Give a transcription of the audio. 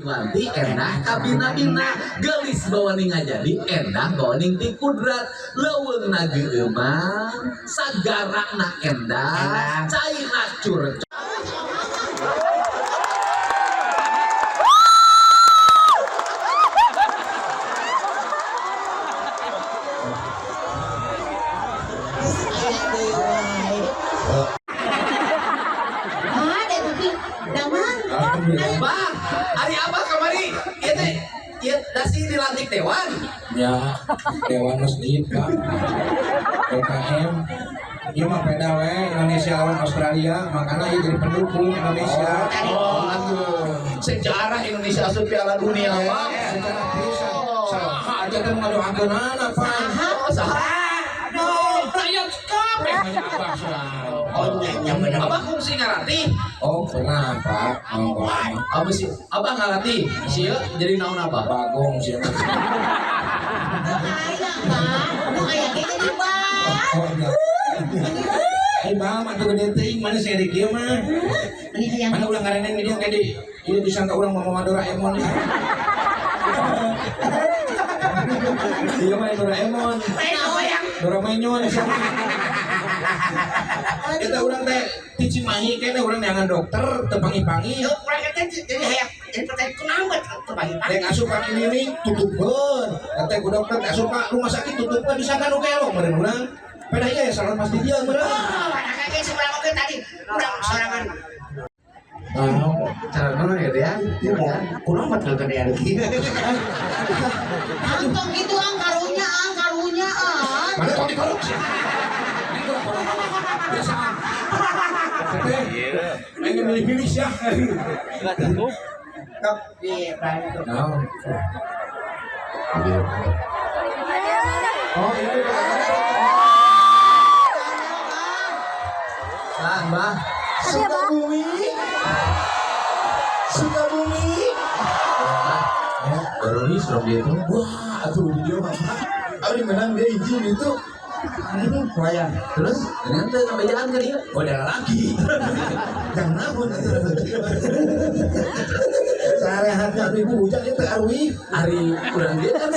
Wanti endah kabina-bina gelis bawaning ngajadi endah bawaning ti kudrat leuweung na geueumang sagara na endah cairna curcol. Bah, hari apa kemari? Itu dasi dilantik dewan. Ya, dewan masjid Pak. DKM. Ini mah beda we Indonesia lawan Australia, makanya ini jadi pendukung Indonesia. Oh, aduh. Sejarah Indonesia asup Piala Dunia, Pak. Secara bisa. Saha aja teh ngadoakeun anak, Pak. Oh, saha. Rakyat kabeh banyak abah sah. Oh, nya bener. Abah kungsi ngarati. Oh, pernah, Pak. Apa sih? Abah ngarati. Sieun jadi naon apa? Bagong sih. Kaya Pak, nu aya ge jadi Bang. Oh, enggak. Eh, Bang, atuh gede teuing mana saya di kieu mah. Ini hayang Mana ulang ngaraneng video gede. Ini disangka urang mau Doraemon. Iya mah Doraemon. Doraemon. Kita urang teh ti Cimahi kene urang neangan dokter teu pangi-pangi. urang teh jadi hayang jadi percaya kunambet teu bagi-bagi. Dek asup ka klinik tutupkeun. Teh ku dokter asup ka rumah sakit tutupkeun disangka nu kelok meureun urang. Pada ieu salah pasti dia meureun. Oh, anak kakek seberang oke tadi. Urang sorangan. Cara mana ya dia? Iya kan? Kurang mat ke dia lagi. Antong gitu karunya Mana kok dikorupsi? Biasa. Pengen milih-milih sih. Enggak cukup. Iya, baik. Nah. Oh, ini Mbah. Sukabumi. Baru nih serem dia tuh. Wah, atuh video apa? Aduh menang dia izin itu. Wayang. Terus dengan tuh sampai jalan ke dia. Oh, ada lagi. Jangan nabun. Saya harga ribu hujan itu Arwi. Hari kurang dia kan